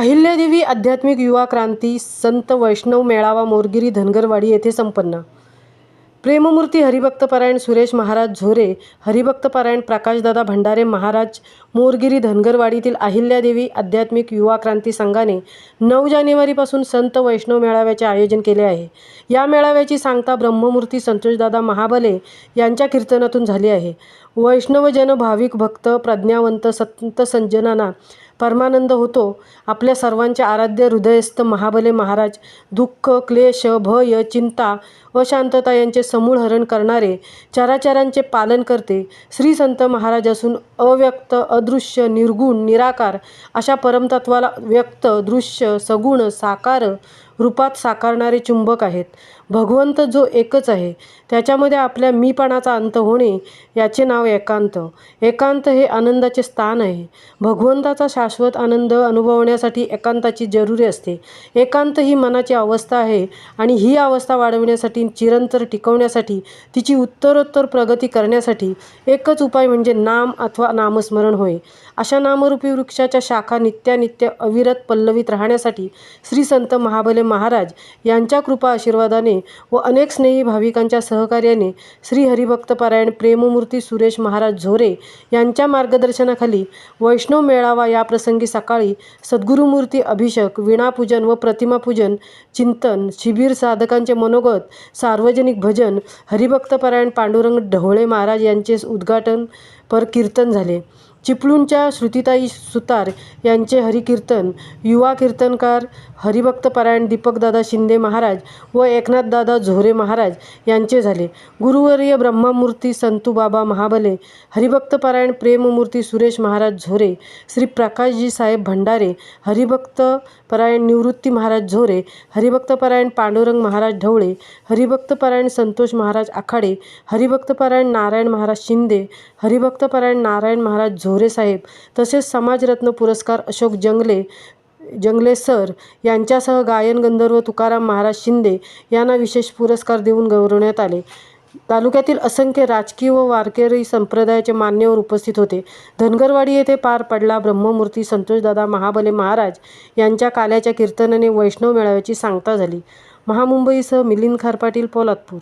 अहिल्यादेवी आध्यात्मिक युवा क्रांती संत वैष्णव मेळावा मोरगिरी धनगरवाडी येथे संपन्न। प्रेममूर्ती हरिभक्तपरायण सुरेश महाराज झोरे, हरिभक्तपरायण प्रकाशदादा भंडारे महाराज मोरगिरी धनगरवाडीतील अहिल्यादेवी आध्यात्मिक युवा क्रांती संघाने 9 जानेवारीपासून संत वैष्णव मेळाव्याचे आयोजन केले आहे। या मेळाव्याची सांगता ब्रह्ममूर्ती संतोषदादा महाबले यांच्या कीर्तनातून झाली आहे। वैष्णवजन भाविक भक्त प्रज्ञावंत संत सज्जनांना परमानंद होतो। आपल्या सर्वांचे आराध्य हृदयस्थ महाबले महाराज दुःख, क्लेश, भय, चिंता, अशांतता यांचे समूळ हरण करणारे, चराचरांचे पालन करते श्री संत महाराज असून अव्यक्त, अदृश्य, निर्गुण, निराकार अशा परमतत्वाला व्यक्त, दृश्य, सगुण, साकार रूपात साकारणारे चुंबक आहेत। भगवंत जो एकच आहे, त्याच्यामध्ये आपल्या मीपणाचा अंत होणे याचे नाव एकांत। एकांत हे आनंदाचे स्थान आहे। भगवंताचा शाश्वत आनंद अनुभवण्यासाठी एकांताची जरुरी असते। एकांत ही मनाची अवस्था आहे आणि ही अवस्था वाढवण्यासाठी, चिरंतर टिकवण्यासाठी, तिची उत्तरोत्तर प्रगती करण्यासाठी एकच उपाय म्हणजे नाम अथवा नामस्मरण होय। अशा नामरूपी वृक्षाच्या शाखा नित्यानित्य अविरत पल्लवित राहण्यासाठी श्री संत महाबले महाराज यांच्या कृपा आशीर्वादाने व अनेक स्नेही भाविकांच्या सहकार्याने श्री हरिभक्तपरायण प्रेममूर्ती सुरेश महाराज झोरे यांच्या मार्गदर्शनाखाली वैष्णव मेळावा या प्रसंगी सकाळी सद्गुरुमूर्ती अभिषेक, वीणापूजन व प्रतिमापूजन, चिंतन शिबिर, साधकांचे मनोगत, सार्वजनिक भजन, हरिभक्तपरायण पांडुरंग ढवळे महाराज यांचे उद्घाटन पर कीर्तन झाले। चिपळूणच्या श्रुतिताई सुतार यांचे हरिकीर्तन, युवा कीर्तनकार हरिभक्तपरायण दीपकदादा शिंदे महाराज व एकनाथदादा झोरे महाराज यांचे झाले। गुरुवर्य ब्रह्ममूर्ती संतूबाबा महाबले, हरिभक्तपरायण प्रेममूर्ती सुरेश महाराज झोरे, श्री प्रकाशजी साहेब भंडारे, हरिभक्तपरायण निवृत्ती महाराज झोरे, हरिभक्तपरायण पांडुरंग महाराज ढवळे, हरिभक्तपरायण संतोष महाराज आखाडे, हरिभक्तपरायण नारायण महाराज शिंदे, हरिभक्तपरायण नारायण महाराज झोरे साहेब तसेच समाजरत्न पुरस्कार अशोक जंगले सर यांच्यासह गायन गंधर्व तुकाराम महाराज शिंदे यांना विशेष पुरस्कार देऊन गौरवण्यात आले। तालुक्यातील असंख्य राजकीय व वारकरी संप्रदायाचे मान्यवर उपस्थित होते। धनगरवाडी येथे पार पडला ब्रह्ममूर्ती संतोषदादा महाबले महाराज यांच्या काल्याच्या कीर्तनाने वैष्णव मेळाव्याची सांगता झाली। महामुंबईसह मिलिंद खारपाटील, पोलादपूर।